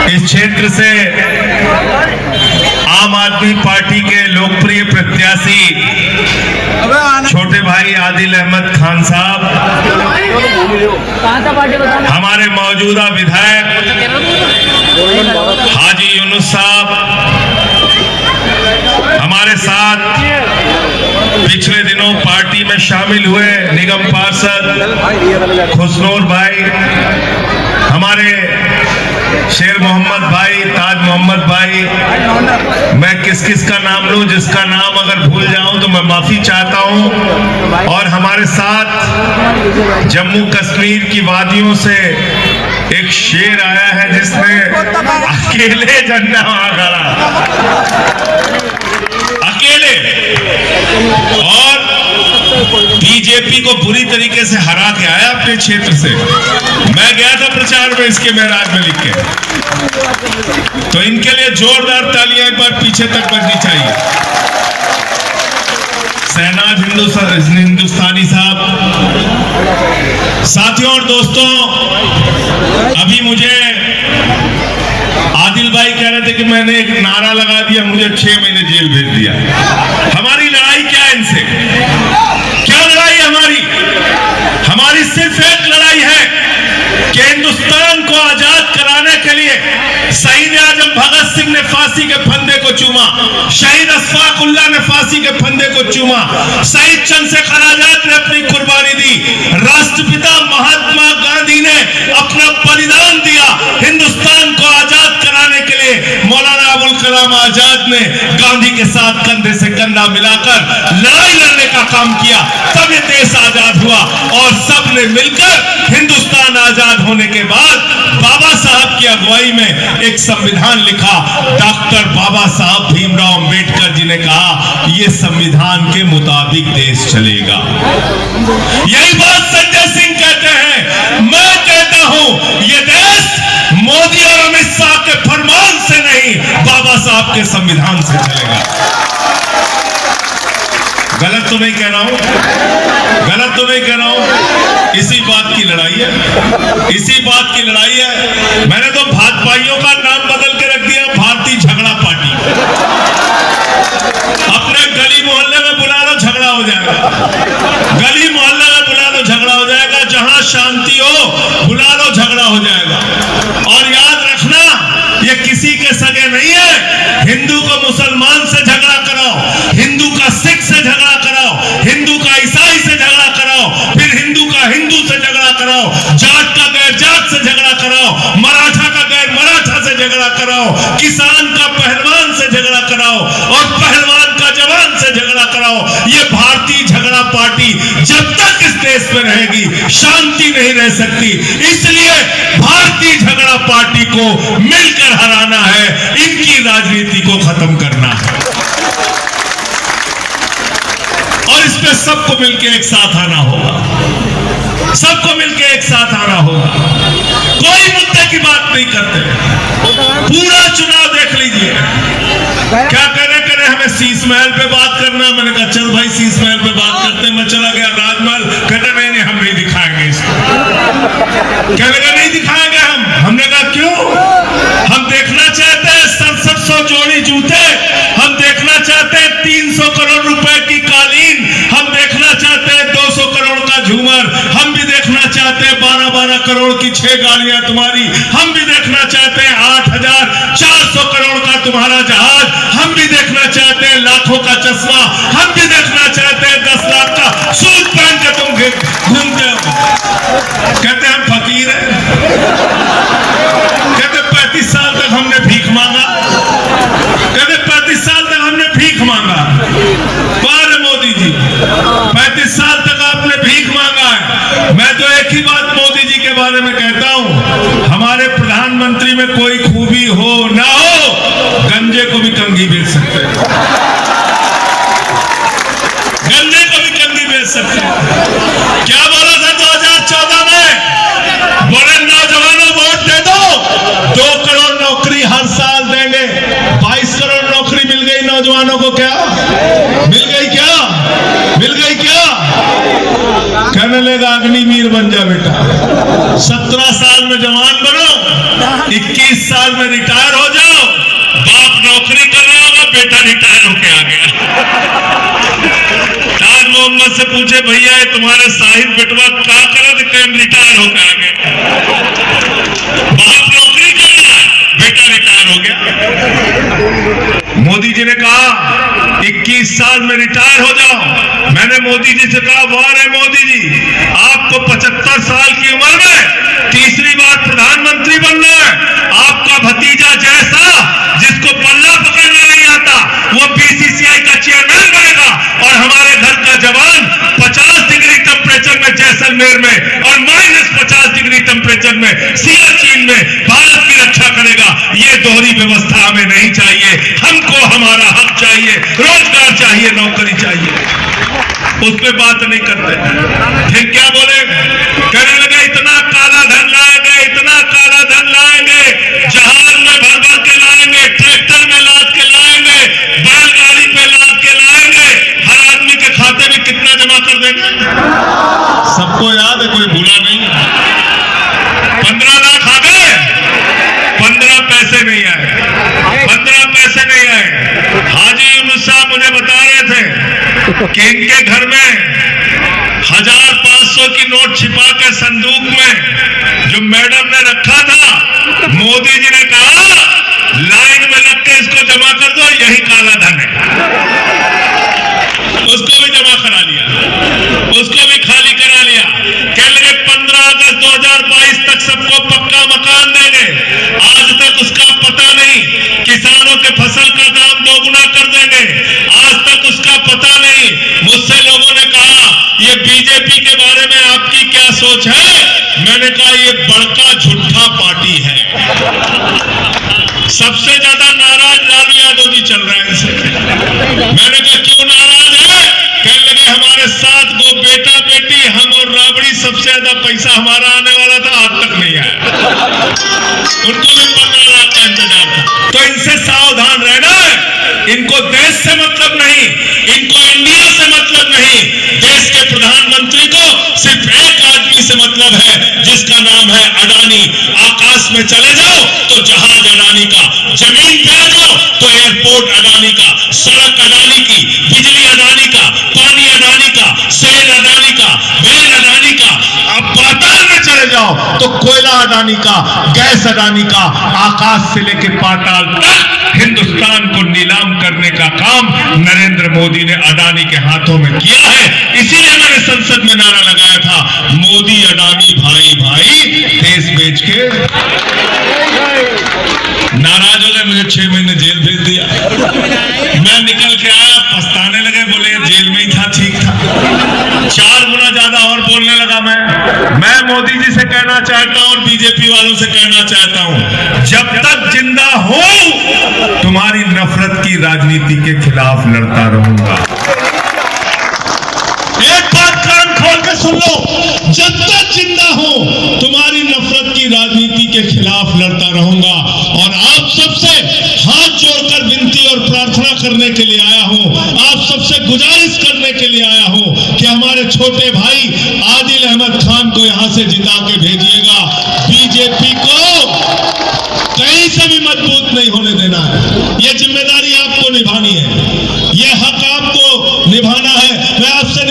इस क्षेत्र से आम आदमी पार्टी के लोकप्रिय प्रत्याशी छोटे भाई आदिल अहमद खान साहब, हमारे मौजूदा विधायक हाजी यूनुस साहब, हमारे साथ पिछले दिनों पार्टी में शामिल हुए निगम पार्षद खुशनूर भाई, हमारे शेर मोहम्मद भाई, ताज मोहम्मद भाई, मैं किस किस का नाम लूं, जिसका नाम अगर भूल जाऊं तो मैं माफी चाहता हूं। और हमारे साथ जम्मू कश्मीर की वादियों से एक शेर आया है जिसने अकेले झंडा वहां गाड़ा, अकेले, और बीजेपी को बुरी तरीके से हरा के आया अपने क्षेत्र से। मैं गया था प्रचार में इसके महराज में लिख के, तो इनके लिए जोरदार तालियां एक बार पीछे तक बजनी चाहिए। शहनाज हिंदुस्तानी साहब, साथियों और दोस्तों, अभी मुझे आदिल भाई कह रहे थे कि मैंने एक नारा लगा दिया, मुझे 6 महीने जेल भेज दिया। हमारी लड़ाई क्या है इनसे? क्या लड़ाई हमारी? हमारी सिर्फ एक लड़ाई है कि हिंदुस्तान को आजाद कराने के लिए शहीद आजम भगत सिंह ने फांसी के फंदे को चूमा, शहीद अशफाक उल्लाह ने फांसी के फंदे को चूमा, शहीद चंद्रशेखर आजाद ने अपनी कुर्बानी दी, राष्ट्रपिता महात्मा गांधी ने अपना बलिदान दिया हिंदुस्तान को आजाद कराने के लिए। मौलाना अबुल कलाम आजाद ने गांधी के साथ कंधे से कंधा मिलाकर लड़ाई लड़ने का काम किया, तब ये देश आजाद हुआ। और सब ने मिलकर हिंदुस्तान आजाद होने के बाद बाबा साहब की अगुवाई में एक संविधान लिखा। डॉक्टर बाबा साहब भीमराव अंबेडकर जी ने कहा ये संविधान के मुताबिक देश चलेगा। यही बात संजय सिंह कहते हैं, मैं कहता हूं ये देश मोदी और अमित शाह के फरमान से नहीं, बाबा साहब के संविधान से चलेगा। गलत तो नहीं कह रहा हूं, गलत तो नहीं कह रहा हूं। इसी बात की लड़ाई है, इसी बात की लड़ाई है। मैंने तो भाजपाइयों का नाम बदल के रख दिया भारतीय झगड़ा पार्टी। अपने गली मोहल्ले में बुला लो, झगड़ा हो जाएगा। गली मोहल्ले में बुला लो, झगड़ा हो जाएगा। जहां शांति हो बुला लो, झगड़ा हो जाएगा। और याद रखना, ये किसी के सगे नहीं है। हिंदू को मुसलमान से झगड़ा कराओ, हिंदू का सिख से झगड़ा कराओ, हिंदू का ईसाई से झगड़ा कराओ, फिर हिंदू का हिंदू से झगड़ा कराओ, जाट का गैर जाट से झगड़ा कराओ, मराठा का गैर मराठा से झगड़ा कराओ, किसान का पहलवान से झगड़ा कराओ, और पहलवान का जवान से झगड़ा कराओ। ये भारतीय झगड़ा पार्टी जब तक इस देश में रहेगी शांति नहीं रह सकती। इसलिए भारतीय झगड़ा पार्टी को मिलकर हराना है, इनकी राजनीति को खत्म करना है, और इस पे सबको मिलकर एक साथ आना होगा, सबको मिलकर एक साथ आना होगा। कोई मुद्दे की बात नहीं करते। पूरा चुनाव देख लीजिए, क्या करे हमें शीश महल पे बात करना। मैंने कहा चल भाई शीश महल पे बात करते। मैं चला गया राजमहल, कहते नहीं हम नहीं दिखाएंगे इसको। क्या लगा नहीं दिखाएंगे हम? हमने कहा क्यों? हम देखना चाहते हैं 6700 जोड़ी जूते, हम देखना चाहते हैं 300 करोड़ रुपए की कालीन, हम देखना चाहते हैं 200 करोड़ का झूमर, हम भी देखना चाहते हैं 12-12 करोड़ की 6 गाड़ियां तुम्हारी, हम भी देखना चाहते हैं 8400 करोड़ का तुम्हारा जहाज, हम भी देखना चाहते हैं लाखों का चश्मा, हम भी देखना चाहते हैं 10 लाख का सूट पहन के तुम घूमते हो। कहते हम फकीर हैं। कहते 35 साल तक हमने भीख मांगा, कहते 35 साल तक हमने भीख मांगा। बार मोदी जी 35 साल तक आपने भीख मांगा है। मैं तो एक ही बात मोदी जी के बारे में कहता हूं, हमारे प्रधानमंत्री में कोई खूबी हो ना हो, गंजे को भी कंघी बेच सकते हैं, गंजे को भी कंघी बेच सकते हैं। क्या बोला था 2014 में? बोले नौजवानों वोट दे दो, 2 करोड़ नौकरी हर साल देंगे। 22 करोड़ नौकरी मिल गई नौजवानों को। क्या मिल गई? क्या मिल गई? क्या कहने कहने लगा अग्निवीर बन जा बेटा, 17 साल में जवान बनो, 21 साल में रिटायर हो जाओ। बाप नौकरी कर रहा होगा, बेटा रिटायर होके आ गया। ताज मोहम्मद से पूछे भैया ये तुम्हारे साहिब बेटवा क्या करे, तो कहीं रिटायर होके आ गए। बाप नौकरी कर रहा है, बेटा रिटायर हो गया। मोदी जी ने कहा 21 साल में रिटायर हो जाओ। मैंने मोदी जी से कहा वाह रे मोदी जी, आपको 75 साल की उम्र में तीसरी बार प्रधानमंत्री बनना है। आपका भतीजा जैसा जिसको पल्ला पकड़ना नहीं आता वो बीसीसीआई का चेयरमैन बनेगा, और हमारे घर का जवान 50 डिग्री टेम्परेचर में जैसलमेर में और -50 डिग्री टेम्परेचर में सियाचिन में भारत की रक्षा करेगा। ये दोहरी व्यवस्था हमें नहीं चाहिए। हमको हमारा हक चाहिए, रोजगार चाहिए, नौकरी चाहिए। उस पे बात नहीं करते। फिर क्या बोले, कहने लगे इतना काला धन लाएंगे, इतना काला धन लाएंगे, जहाज में भर भर के लाएंगे, ट्रैक्टर में लाद के लाएंगे, बैलगाड़ी पे लाद के लाएंगे, हर आदमी के खाते में कितना जमा कर देंगे। सबको याद है, कोई भूला नहीं। 15 लाख आ गए, 15 पैसे नहीं आए, 15 पैसे नहीं आए। हाजी यूनुस साहब मुझे बता रहे थे कि इनके घर में 1500 की नोट छिपा के संदूक में जो मैडम ने रखा था, मोदी जी ने कहा लाइन में लग के इसको जमा कर दो, यही काला धन है। उसको भी जमा करा लिया, उसको भी खाली करा लिया। कहने लगे 15 अगस्त 2022 तक सबको पक्का मकान देंगे। आज तक उसका पता नहीं। किसानों के फसल का दाम 2 गुना कर देंगे, आज तक उसका पता नहीं। मुझसे लोगों ने कहा ये बीजेपी के बारे में आपकी क्या सोच है? मैंने कहा ये बड़का झूठा पार्टी है। सबसे ज्यादा नाराज लालू यादव जी चल रहे हैं इनसे। मैंने कहा क्यों नाराज है? कहने लगे हमारे 7 गो बेटा बेटी, हम और राबड़ी, सबसे ज्यादा पैसा हमारा आने वाला था, आज तक नहीं आया। उनको भी 15 लाख का इंतजार था। तो इनसे सावधान रहना है। इनको देश से मतलब नहीं, इनको इंडिया से मतलब नहीं। देश के प्रधानमंत्री को सिर्फ एक आदमी से मतलब है, जिसका नाम है अडानी। आकाश में चले जाओ तो जहाज अडानी का, जमीन पे आ जाओ तो एयरपोर्ट अडानी का, सड़क अडानी की, बिजली अडानी का, पानी अडानी का, सेल अडानी का, रेल अडानी का। अब पाताल में चले जाओ तो कोयला अडानी का, गैस अडानी का। आकाश से लेकर पाताल तक हिंदुस्तान को नीलाम करने का काम नरेंद्र मोदी ने अडानी के हाथों में किया है। इसीलिए मैंने संसद में नारा लगाया था, मोदी अडानी भाई भाई, देश बेच के। नाराज हो गए, मुझे 6 महीने जेल भेज दिया। मैं निकल के आया, पछताने लगे, बोले जेल में ही था, ठीक था। 4 गुना ज्यादा और बोलने लगा। मैं मोदी जी से कहना चाहता हूं और बीजेपी वालों से कहना चाहता हूं, जब तक जिंदा हो तुम्हारी नफरत की राजनीति के खिलाफ लड़ता रहूंगा। एक बात कान खोल के सुन लो, जब तक जिंदा हो तुम्हारी नफरत की राजनीति के खिलाफ लड़ता रहूंगा। और आप सबसे हाथ जोड़कर विनती और प्रार्थना करने के लिए आया हूं, आप सबसे गुजारिश करने के लिए आया हूं कि हमारे छोटे भाई आदिल अहमद खान को यहां से जिता के भेजिएगा। बीजेपी को कहीं से भी मजबूत नहीं होने देना है। यह जिम्मेदारी आपको निभानी है, यह हक आपको निभाना है। मैं आपसे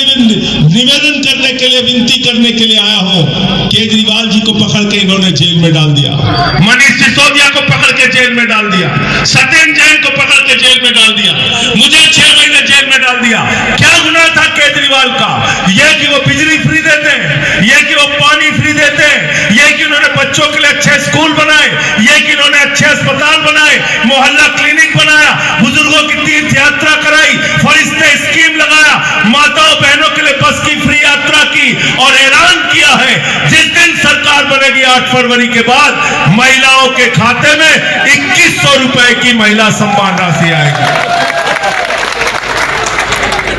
निवेदन करने के लिए, विनती करने के लिए आया हूं। केजरीवाल जी को पकड़ के इन्होंने जेल में डाल दिया, मनीष सिसोदिया को पकड़ के जेल में डाल दिया, सत्येंद्र जैन को पकड़ के जेल में डाल दिया, मुझे 6 महीने जेल में डाल दिया। क्या गुनाह था केजरीवाल का? यह कि वो बिजली फ्री देते हैं, यह कि वो पानी फ्री देते हैं, यह कि उन्होंने बच्चों के लिए अच्छे स्कूल बनाए, यह कि उन्होंने अच्छे अस्पताल बनाए, मोहल्ला क्लिनिक बनाया, बुजुर्गों की तीर्थ यात्रा कराई, फरिश्ते स्कीम लगाया, माताओं बहनों के लिए बस की फ्री यात्रा की, और ऐलान किया है जिस दिन सरकार बनेगी 8 फरवरी के बाद महिलाओं के खाते में 2100 रुपए की महिला सम्मान राशि आएगी।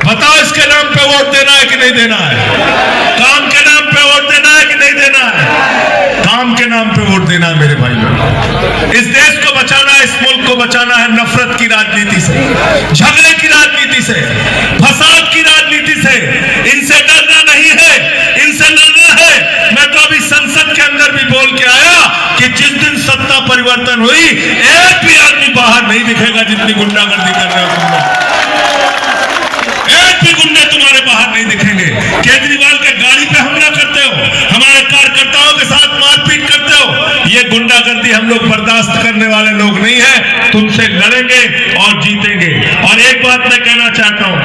बताओ इसके नाम पे वोट देना है कि नहीं देना है? काम के नाम पे वोट देना है कि नहीं देना है? काम के नाम पे वोट देना है मेरे भाइयों। इस देश को बचाना है, इस मुल्क को बचाना है नफरत की राजनीति से, झगड़े की राजनीति से, फसाद की राजनीति से। इनसे डरना नहीं है, इनसे परिवर्तन हुई, एक भी आदमी बाहर नहीं दिखेगा जितनी गुंडागर्दी कर रहे हो तुम लोग। एक भी गुंडे तुम्हारे बाहर नहीं दिखेंगे। केजरीवाल के गाड़ी पे हमला करते हो, हमारे कार्यकर्ताओं के साथ मारपीट करते हो, ये गुंडागर्दी हम लोग बर्दाश्त करने वाले लोग नहीं है। तुमसे लड़ेंगे और जीतेंगे। और एक बात मैं कहना चाहता हूं,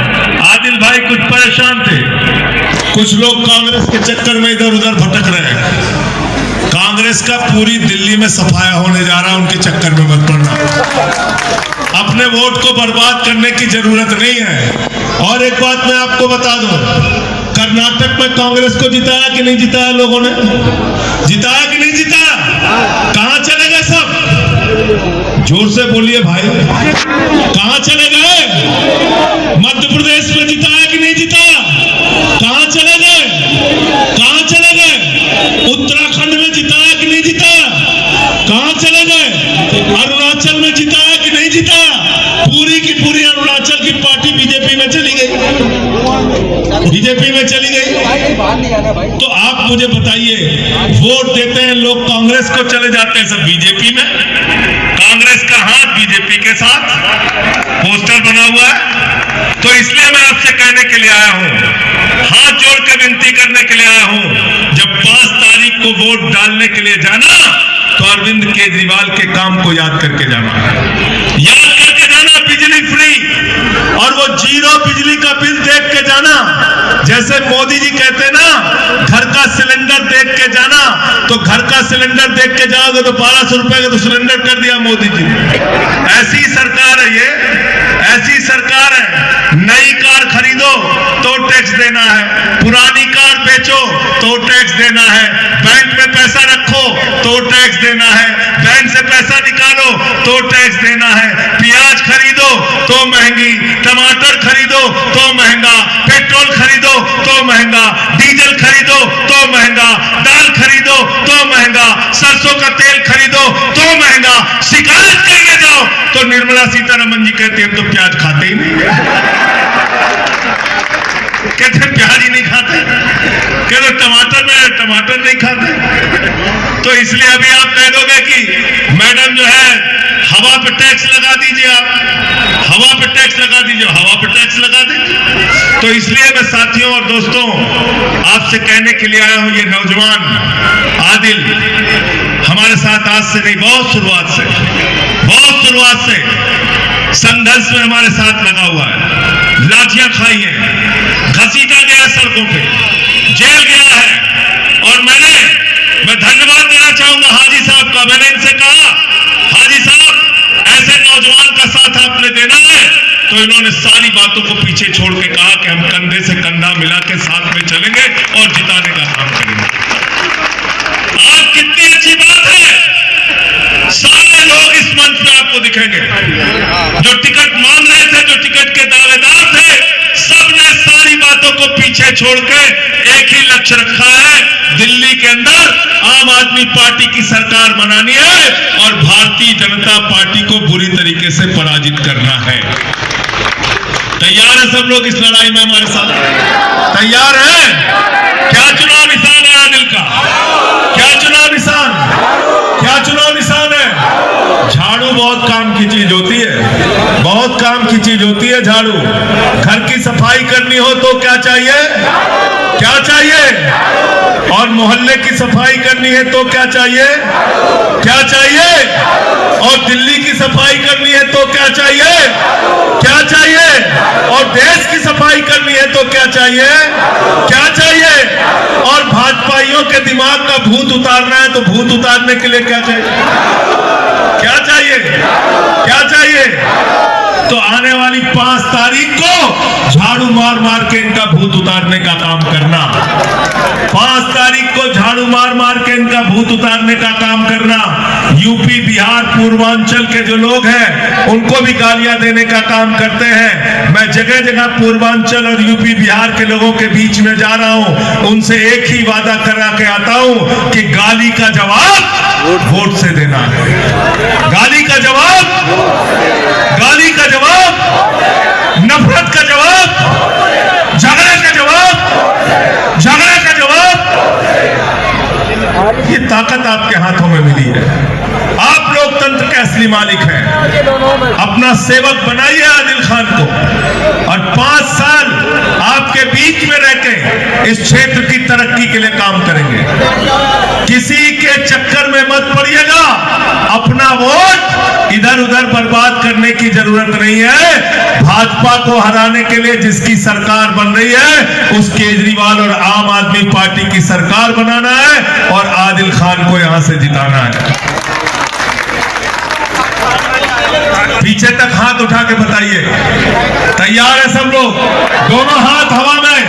आदिल भाई कुछ परेशान थे, कुछ लोग कांग्रेस के चक्कर में इधर उधर भटक रहे हैं। कांग्रेस का पूरी दिल्ली में सफाया होने जा रहा है, उनके चक्कर में मत पड़ना। अपने वोट को बर्बाद करने की जरूरत नहीं है। और एक बात मैं आपको बता दूं, कर्नाटक में कांग्रेस को जिताया कि नहीं जिताया लोगों ने? जिताया कि नहीं जिताया? कहां चले गए सब? जोर से बोलिए भाई, कहां चले गए? मध्य प्रदेश में जिताया कि नहीं जिताया? कहां चले गए? कहां चले गए? उत्तराखंड में जिताया कि नहीं जिताया? कहां चले गए? अरुणाचल में जिताया कि नहीं जिताया? पूरी की पूरी अरुणाचल की पार्टी बीजेपी में चली गई, बीजेपी में चली गई। तो आप मुझे बताइए, वोट देते हैं लोग कांग्रेस को, चले जाते हैं सब बीजेपी में। कांग्रेस का हाथ बीजेपी के साथ पोस्टर बना हुआ है। तो इसलिए मैं आपसे कहने के लिए आया हूं, हाथ जोड़ के विनती करने के लिए आया हूं, जब 5 तारीख को वोट डालने के लिए जाना तो अरविंद केजरीवाल के काम को याद करके जाना, याद करके जाना। बिजली फ्री और वो 0 बिजली का बिल देख के जाना। जैसे मोदी जी कहते ना, घर का सिलेंडर देख के जाना, तो घर का सिलेंडर देख के जाओगे तो 1200 रुपए का तो सिलेंडर कर दिया मोदी जी। ऐसी सरकार है ये, ऐसी सरकार है। नई कार खरीदो तो टैक्स देना है, पुरानी कार बेचो तो टैक्स देना है, बैंक में पैसा रखो तो टैक्स देना है, बैंक से पैसा निकालो तो टैक्स देना है, प्याज खरीदो तो महंगी, टमाटर खरीदो तो महंगा, पेट्रोल खरीदो तो महंगा, डीजल खरीदो तो महंगा, दाल खरीदो तो महंगा, सरसों का तेल खरीदो तो महंगा। शिकायत करने जाओ तो निर्मला सीतारमन जी कहते हैं हम तो प्याज खाते ही नहीं, कहते प्याज ही नहीं खाते, कहते टमाटर नहीं खाते। तो इसलिए अभी आप कह दोगे कि मैडम जो है हवा पे टैक्स लगा दीजिए, आप हवा पे टैक्स लगा दीजिए, हवा पे टैक्स लगा दीजिए। तो इसलिए मैं साथियों और दोस्तों आपसे कहने के लिए आया हूं, ये नौजवान आदिल हमारे साथ आज से नहीं, बहुत शुरुआत से संघर्ष में हमारे साथ लगा हुआ है, लाठियां खाई हैं, घसीटा गया सड़कों पे, जेल गया है। और मैं धन्यवाद देना चाहूंगा हाजी साहब का। मैंने इनसे कहा, हाजी साहब ऐसे नौजवान का साथ आपने देना है, तो इन्होंने सारी बातों को पीछे छोड़ के कहा कि हम कंधे से कंधा मिला के साथ में चलेंगे और जिताने का काम करेंगे। आज कितनी अच्छी बात है, सारे लोग इस मंच पे आपको दिखेंगे। जो टिकट मांग रहे थे, जो टिकट के दावेदार थे, सबने सारी बातों को पीछे छोड़ के एक ही लक्ष्य रखा है, दिल्ली के अंदर आम आदमी पार्टी की सरकार बनानी है और भारतीय जनता पार्टी को बुरी तरीके से पराजित करना है। तैयार है सब लोग इस लड़ाई में हमारे साथ? तैयार है? क्या चुनाव निशान है आदिल का? क्या चुनाव निशान? क्या चुनाव निशान है? झाड़ू बहुत काम की चीज होती है, बहुत काम की चीज होती है झाड़ू। घर की सफाई करनी हो तो क्या चाहिए? क्या चाहिए? और मोहल्ले की सफाई करनी है तो क्या चाहिए? क्या चाहिए? और दिल्ली की सफाई करनी है तो क्या चाहिए? क्या चाहिए? और देश की सफाई करनी है तो क्या चाहिए? क्या चाहिए? और भाजपाइयों के दिमाग का भूत उतारना है तो भूत उतारने के लिए क्या चाहिए? क्या चाहिए? क्या चाहिए? तो आने वाली 5 तारीख को झाड़ू मार मार के इनका भूत उतारने का काम करना। 5 तारीख को झाड़ू मार मार के इनका भूत उतारने का काम करना। यूपी, बिहार, पूर्वांचल के जो लोग हैं उनको भी गालियां देने का काम करते हैं। मैं जगह जगह पूर्वांचल और यूपी, बिहार के लोगों के बीच में जा रहा हूं, उनसे एक ही वादा करा के आता हूं कि गाली का जवाब वोट से देना है। गाली का जवाब, गाली का जवाब, नफरत का जवाब, झगड़े का जवाब, झगड़े का जवाब। ये ताकत आपके हाथों में मिली है। आप लोग लोकतंत्र के असली मालिक हैं। अपना सेवक बनाइए आदिल खान को और 5 साल आपके बीच में रहकर इस क्षेत्र की तरक्की के लिए काम करेंगे। किसी के चक्कर में मत पड़िएगा। अपना वोट इधर उधर बर्बाद करने की जरूरत नहीं है। भाजपा को हराने के लिए जिसकी सरकार बन रही है उस केजरीवाल और आम आदमी पार्टी की सरकार बनाना है और आदिल खान को यहां से जिताना है। पीछे तक हाथ उठा के बताइए, तैयार है सब लोग? दोनों हाथ हवा में,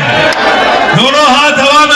दोनों हाथ हवा में।